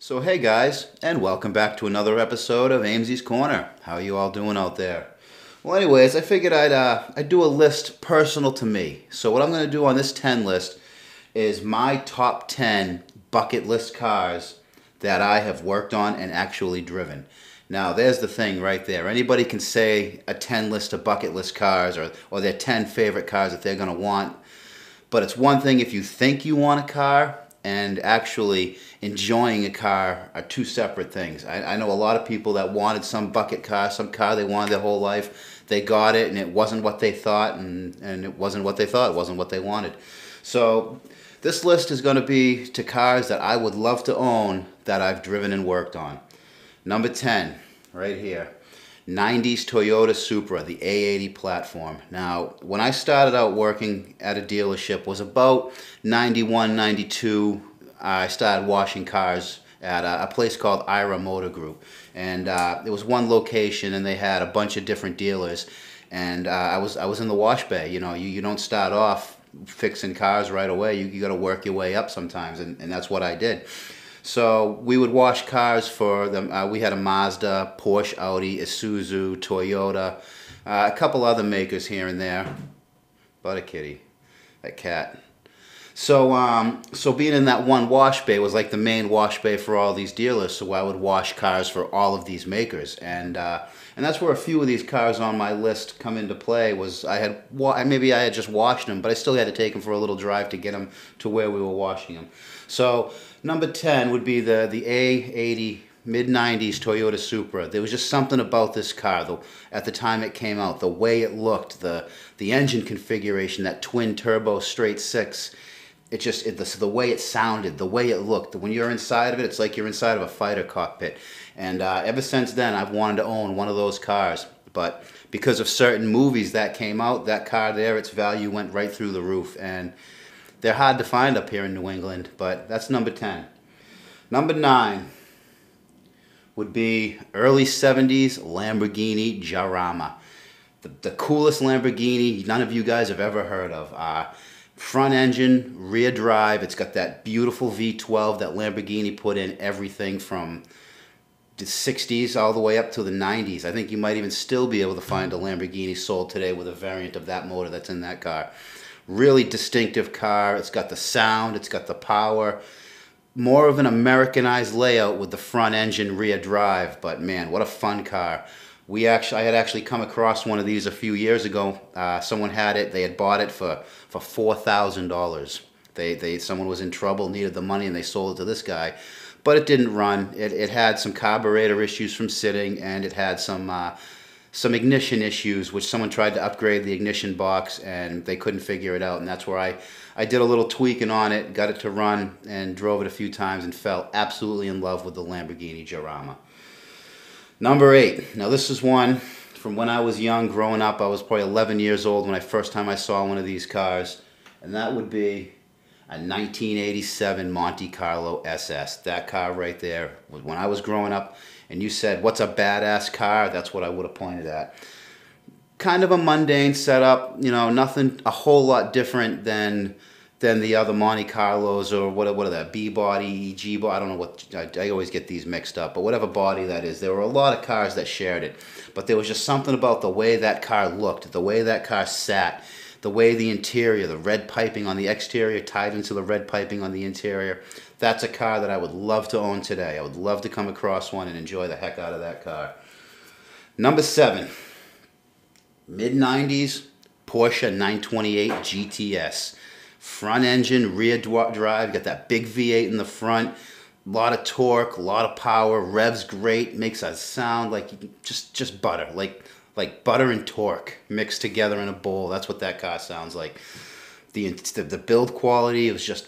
So hey guys, and welcome back to another episode of Ames's Corner. How are you all doing out there? Well anyways, I figured I'd do a list personal to me. So what I'm going to do on this 10 list is my top 10 bucket list cars that I have worked on and actually driven. Now there's the thing right there. Anybody can say a 10 list of bucket list cars or their 10 favorite cars that they're going to want. But it's one thing if you think you want a car, and actually enjoying a car are two separate things. I know a lot of people that wanted some bucket car, some car they wanted their whole life. They got it and it wasn't what they thought, and it wasn't what they thought, it wasn't what they wanted. So this list is going to be to cars that I would love to own that I've driven and worked on. Number 10, right here. 90s Toyota Supra, the A80 platform. Now, when I started out working at a dealership was about 91, 92. I started washing cars at a place called Ira Motor Group. And it was one location and they had a bunch of different dealers. And I was in the wash bay. You know, you don't start off fixing cars right away. You got to work your way up sometimes, and that's what I did. So we would wash cars for them. We had a Mazda, Porsche, Audi, Isuzu, Toyota, a couple other makers here and there. But a kitty, that cat. So so being in that one wash bay was like the main wash bay for all these dealers. So I would wash cars for all of these makers, and that's where a few of these cars on my list come into play. Was maybe I had just washed them, but I still had to take them for a little drive to get them to where we were washing them. So number 10 would be the A80 mid-90s Toyota Supra. There was just something about this car, though, at the time it came out, the way it looked, the engine configuration, that twin turbo straight six. The way it sounded, the way it looked. When you're inside of it, it's like you're inside of a fighter cockpit. And ever since then, I've wanted to own one of those cars. But because of certain movies that came out, that car there, its value went right through the roof. And they're hard to find up here in New England, but that's number 10. Number 9 would be early 70s Lamborghini Jarama. The coolest Lamborghini none of you guys have ever heard of. Front engine, rear drive. It's got that beautiful V12 that Lamborghini put in everything from the 60s all the way up to the 90s. I think you might even still be able to find a Lamborghini sold today with a variant of that motor that's in that car. Really distinctive car. It's got the sound, it's got the power. More of an Americanized layout with the front engine rear drive, but man, what a fun car. I had actually come across one of these a few years ago. Someone had it, they had bought it for $4,000. Someone was in trouble, needed the money, and they sold it to this guy. But it didn't run. It had some carburetor issues from sitting, and it had some ignition issues, which someone tried to upgrade the ignition box and they couldn't figure it out. And that's where I did a little tweaking on it, got it to run, and drove it a few times and fell absolutely in love with the Lamborghini Jarama. Number 8. Now this is one from when I was young, growing up. I was probably 11 years old when first time I saw one of these cars. And that would be a 1987 Monte Carlo SS. That car right there was when I was growing up. And you said, what's a badass car? That's what I would have pointed at. Kind of a mundane setup, you know, nothing a whole lot different than the other Monte Carlos, or what are that, B body, G body, I don't know what, I always get these mixed up, but whatever body that is. There were a lot of cars that shared it, but there was just something about the way that car looked, the way that car sat, the way the interior, the red piping on the exterior tied into the red piping on the interior. That's a car that I would love to own today. I would love to come across one and enjoy the heck out of that car. Number 7, mid-90s Porsche 928 GTS. Front engine, rear drive, got that big V8 in the front, a lot of torque, a lot of power, revs great, makes a sound like just butter, like butter and torque mixed together in a bowl. That's what that car sounds like. The build quality, it was just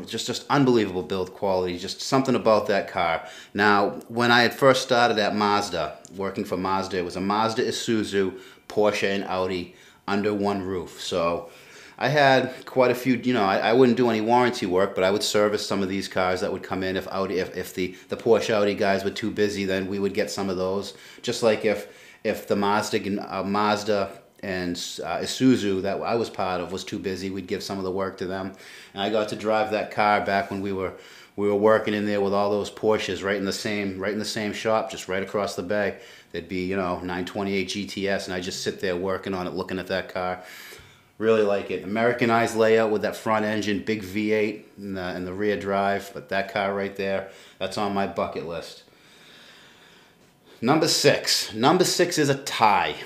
just unbelievable build quality, just something about that car. Now, when I had first started at Mazda, working for Mazda, it was a Mazda, Isuzu, Porsche, and Audi under one roof. So I had quite a few, you know, I wouldn't do any warranty work, but I would service some of these cars that would come in. If the Porsche Audi guys were too busy, then we would get some of those. Just like if the Mazda and Isuzu that I was part of was too busy, we'd give some of the work to them. And I got to drive that car back when we were we were working in there with all those Porsches right in the same shop, just right across the bay. There'd be, 928 GTS, and I just sit there working on it, looking at that car. Really like it. Americanized layout with that front engine, big V8 in the rear drive. But that car right there, that's on my bucket list. Number 6. Number 6 is a tie.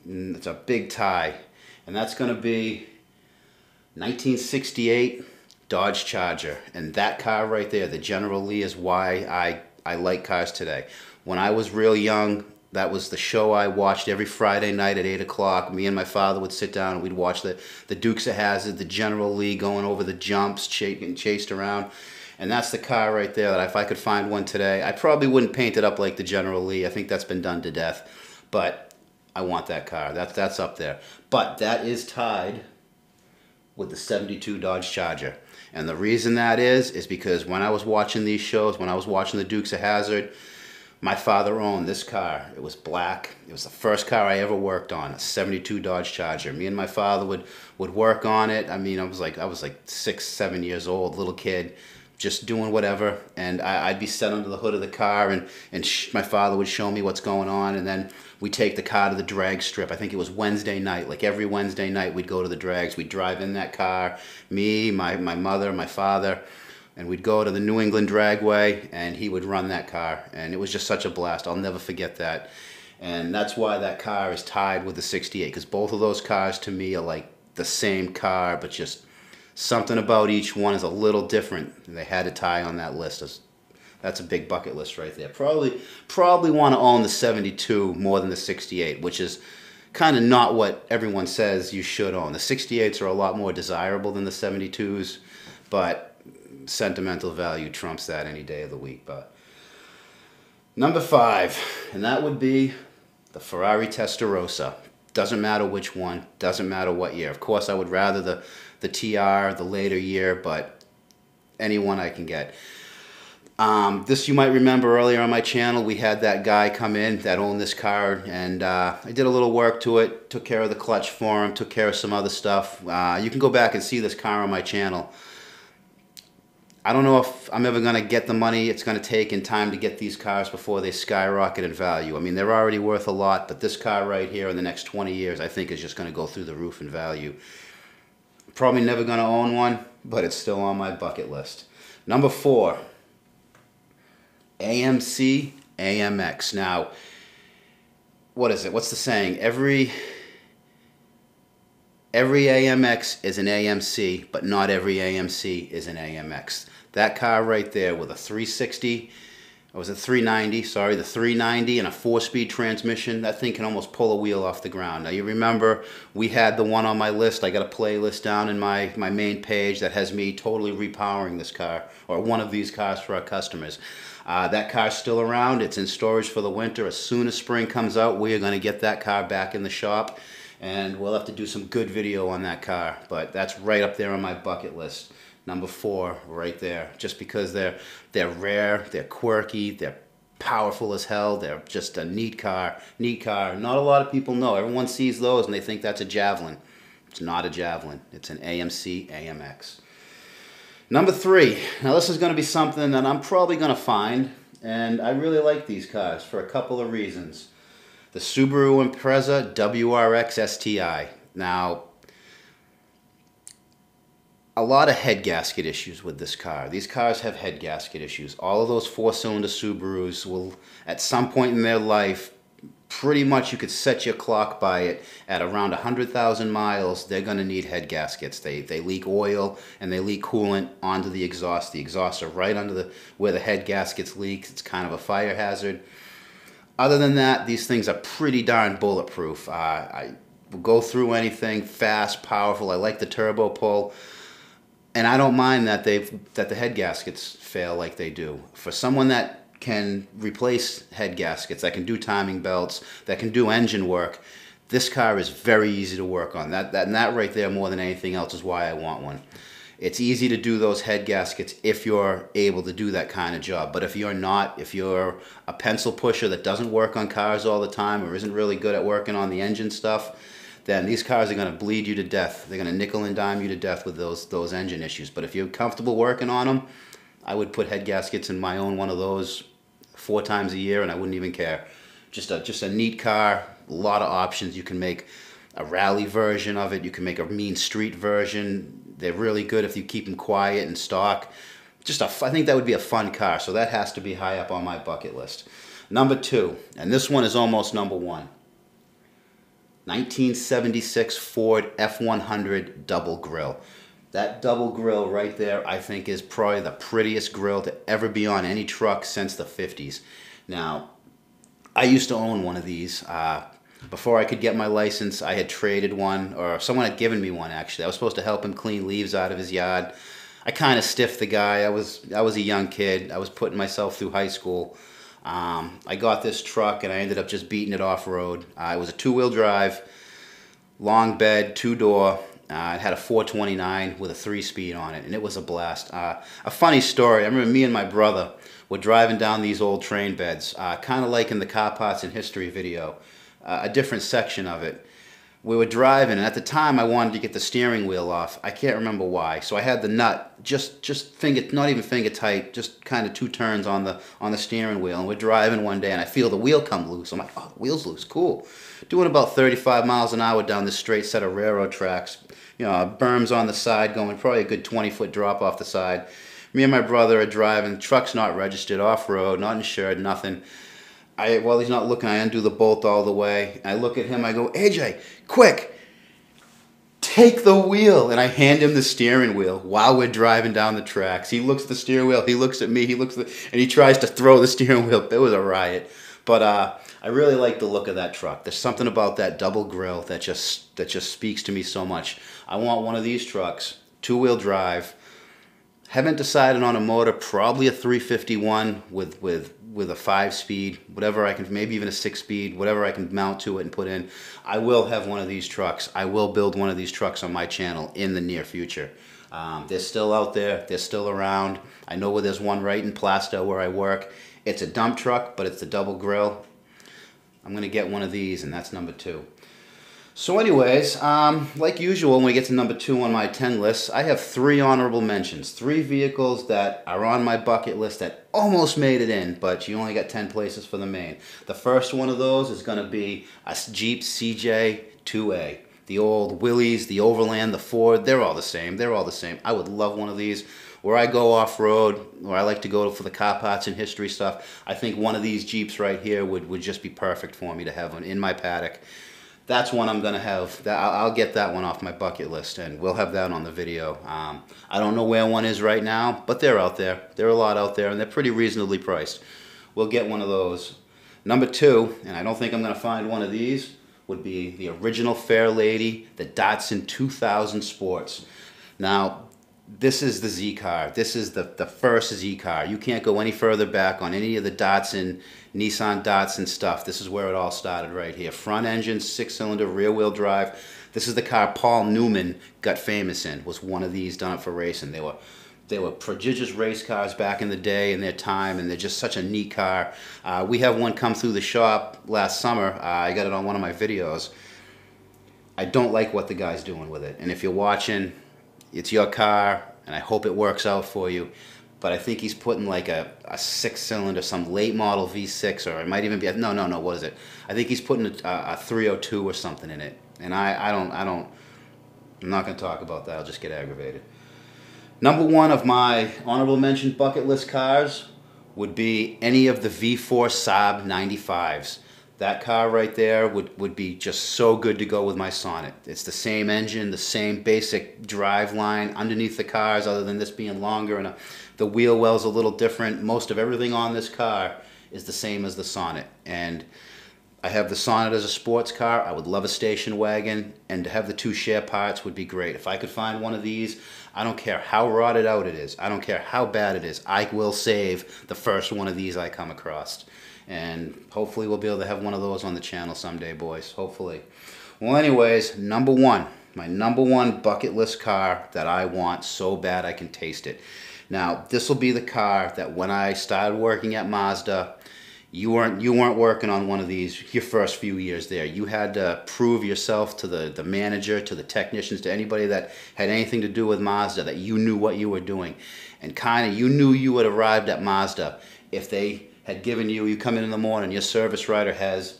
It's a big tie. And that's going to be 1968 Dodge Charger. And that car right there, the General Lee, is why I like cars today. When I was real young, that was the show I watched every Friday night at 8 o'clock. Me and my father would sit down and we'd watch the Dukes of Hazzard, the General Lee going over the jumps, getting chased around. And that's the car right there that if I could find one today, I probably wouldn't paint it up like the General Lee. I think that's been done to death. But I want that car. That's up there. But that is tied with the 72 Dodge Charger. And the reason that is because when I was watching these shows, when I was watching the Dukes of Hazzard, my father owned this car. It was black. It was the first car I ever worked on, a 72 Dodge Charger. Me and my father would work on it. I mean, I was like 6, 7 years old, little kid, just doing whatever. And I'd be set under the hood of the car, and my father would show me what's going on. And then we'd take the car to the drag strip. I think it was Wednesday night. Like every Wednesday night, we'd go to the drags. We'd drive in that car, me, my mother, my father. And we'd go to the New England Dragway, and he would run that car. And it was just such a blast. I'll never forget that. And that's why that car is tied with the 68, because both of those cars to me are like the same car, but just something about each one is a little different. And they had to tie on that list. That's a big bucket list right there. Probably want to own the 72 more than the 68, which is kind of not what everyone says you should own. The 68s are a lot more desirable than the 72s, but sentimental value trumps that any day of the week. But number 5, and that would be the Ferrari Testarossa. Doesn't matter which one, doesn't matter what year. Of course, I would rather the TR, the later year, but any one I can get. This you might remember earlier on my channel, we had that guy come in that owned this car, and I did a little work to it, took care of the clutch for him, took care of some other stuff. You can go back and see this car on my channel. I don't know if I'm ever going to get the money it's going to take in time to get these cars before they skyrocket in value. I mean, they're already worth a lot, but this car right here in the next 20 years, I think is just going to go through the roof in value. Probably never going to own one, but it's still on my bucket list. Number 4, AMC AMX. Now, what is it? What's the saying? Every AMX is an AMC, but not every AMC is an AMX. That car right there with a 360, or was it 390? Sorry, the 390 and a 4-speed transmission, that thing can almost pull a wheel off the ground. Now you remember, we had the one on my list. I got a playlist down in my main page that has me totally repowering this car, or one of these cars for our customers. That car's still around. It's in storage for the winter. As soon as spring comes out, we are going to get that car back in the shop, and we'll have to do some good video on that car. But that's right up there on my bucket list. Number 4, right there. Just because they're rare, they're quirky, they're powerful as hell. They're just a neat car. Neat car. Not a lot of people know. Everyone sees those and they think that's a Javelin. It's not a Javelin. It's an AMC AMX. Number 3. Now this is going to be something that I'm probably going to find, and I really like these cars for a couple of reasons. The Subaru Impreza WRX STI. Now, a lot of head gasket issues with this car. These cars have head gasket issues. All of those 4-cylinder Subarus will, at some point in their life, pretty much you could set your clock by it. At around 100,000 miles, they're going to need head gaskets. They leak oil and they leak coolant onto the exhaust. The exhausts are right under where the head gaskets leak. It's kind of a fire hazard. Other than that, these things are pretty darn bulletproof. I will go through anything, fast, powerful. I like the turbo pull. And I don't mind that the head gaskets fail like they do. For someone that can replace head gaskets, that can do timing belts, that can do engine work, this car is very easy to work on. That right there, more than anything else, is why I want one. It's easy to do those head gaskets if you're able to do that kind of job. But if you're not, if you're a pencil pusher that doesn't work on cars all the time or isn't really good at working on the engine stuff, then these cars are going to bleed you to death. They're going to nickel and dime you to death with those engine issues. But if you're comfortable working on them, I would put head gaskets in my own one of those 4 times a year, and I wouldn't even care. Just a neat car, a lot of options. You can make a rally version of it. You can make a mean street version. They're really good if you keep them quiet and stock. I think that would be a fun car, so that has to be high up on my bucket list. Number 2, and this one is almost number 1. 1976 Ford F100 double grill. That double grill right there, I think, is probably the prettiest grill to ever be on any truck since the 50s. Now, I used to own one of these. Before I could get my license, I had traded one, or someone had given me one, actually. I was supposed to help him clean leaves out of his yard. I kind of stiffed the guy. I was a young kid. I was putting myself through high school. I got this truck, and I ended up just beating it off-road. It was a 2-wheel drive, long bed, 2-door. It had a 429 with a 3-speed on it, and it was a blast. A funny story, I remember me and my brother were driving down these old train beds, kind of like in the Car Parts and History video, a different section of it. We were driving, and at the time I wanted to get the steering wheel off. I can't remember why. So I had the nut just not even finger tight, just kind of 2 turns on the steering wheel. And we're driving one day, and I feel the wheel come loose. I'm like, oh, the wheel's loose, cool. Doing about 35 miles an hour down this straight set of railroad tracks. You know, berms on the side, going probably a good 20-foot drop off the side. Me and my brother are driving. Truck's not registered, off-road, not insured, nothing. While he's not looking, I undo the bolt all the way. I look at him, I go, AJ, quick, take the wheel. And I hand him the steering wheel while we're driving down the tracks. He looks at the steering wheel, he looks at me, and he tries to throw the steering wheel. It was a riot. But I really like the look of that truck. There's something about that double grill that just speaks to me so much. I want one of these trucks, 2-wheel drive. Haven't decided on a motor, probably a 351 with a 5-speed, whatever I can, maybe even a 6-speed, whatever I can mount to it and put in. I will have one of these trucks. I will build one of these trucks on my channel in the near future. They're still out there. They're still around. I know where there's one right in Plastow where I work. It's a dump truck, but it's the double grill. I'm going to get one of these, and that's number 2. So anyways, like usual, when we get to number 2 on my 10 list, I have 3 honorable mentions. 3 vehicles that are on my bucket list that almost made it in, but you only got 10 places for the main. The first one of those is going to be a Jeep CJ 2A. The old Willys, the Overland, the Ford, they're all the same. They're all the same. I would love one of these. Where I go off-road, where I like to go for the car parts and history stuff, I think one of these Jeeps right here would just be perfect for me to have one in my paddock. That's one I'm going to have. I'll get that one off my bucket list, and we'll have that on the video. I don't know where one is right now, but they're out there. There are a lot out there, and they're pretty reasonably priced. We'll get one of those. Number 2, and I don't think I'm going to find one of these, would be the original Fair Lady, the Datsun 2000 Sports. Now, this is the Z car. This is the first Z car. You can't go any further back on any of the Datsun, Nissan Datsun stuff. This is where it all started right here. Front engine, 6-cylinder, rear wheel drive. This is the car Paul Newman got famous in, was one of these done it for racing. They were prodigious race cars back in the day in their time, and they're just such a neat car. We have one come through the shop last summer. I got it on one of my videos. I don't like what the guy's doing with it. And if you're watching, it's your car, and I hope it works out for you. But I think he's putting like a 6-cylinder, some late model V6, or it might even be, no, what is it? I think he's putting a 302 or something in it. And I'm not going to talk about that. I'll just get aggravated. Number 1 of my honorable mention bucket list cars would be any of the V4 Saab 95s. That car right there would be just so good to go with my Sonnet. It's the same engine, the same basic drive line underneath the cars, other than this being longer, and the wheel well's a little different. Most of everything on this car is the same as the Sonnet. And I have the Sonnet as a sports car. I would love a station wagon, and to have the 2 share parts would be great. If I could find one of these, I don't care how rotted out it is. I don't care how bad it is. I will save the first one of these I come across. And hopefully we'll be able to have one of those on the channel someday, boys. Hopefully. Well, anyways, number 1. My number 1 bucket list car that I want so bad I can taste it. Now, this will be the car that when I started working at Mazda, you weren't working on one of these your first few years there. You had to prove yourself to the manager, to the technicians, to anybody that had anything to do with Mazda, that you knew what you were doing. And kind of you knew you had arrived at Mazda if they had given you, you come in the morning, your service writer has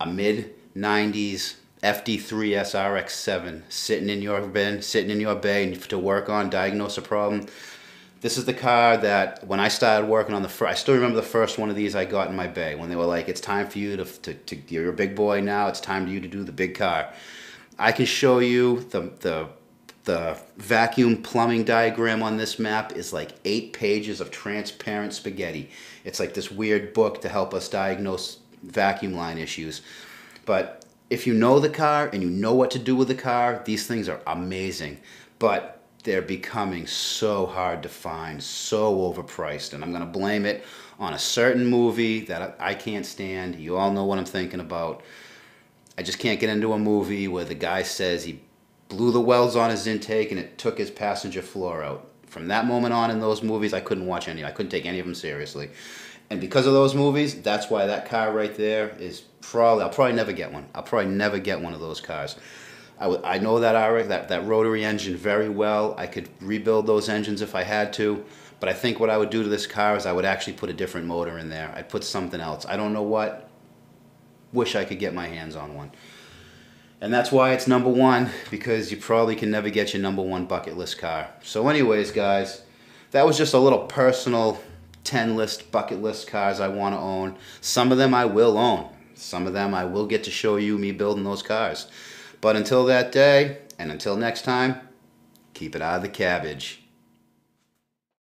a mid-90s FD3 SRX7 sitting in your bin, sitting in your bay to work on, diagnose a problem. This is the car that when I started working on I still remember the first one of these I got in my bay when they were like, it's time for you to you're a big boy now, it's time for you to do the big car. I can show you the vacuum plumbing diagram on this map is like 8 pages of transparent spaghetti. It's like this weird book to help us diagnose vacuum line issues. But if you know the car and you know what to do with the car, these things are amazing. But they're becoming so hard to find, so overpriced, and I'm going to blame it on a certain movie that I can't stand. You all know what I'm thinking about. I just can't get into a movie where the guy says he blew the welds on his intake and it took his passenger floor out. From that moment on in those movies, I couldn't watch any. I couldn't take any of them seriously. And because of those movies, that's why that car right there is I'll probably never get one. I'll probably never get one of those cars. I know that rotary engine very well. I could rebuild those engines if I had to, but I think what I would do to this car is I would actually put a different motor in there. I'd put something else. I don't know what. Wish I could get my hands on one. And that's why it's number one, because you probably can never get your number one bucket list car. So anyways, guys, that was just a little personal 10 list bucket list cars I want to own. Some of them I will own. Some of them I will get to show you me building those cars. But until that day, and until next time, keep it out of the cabbage.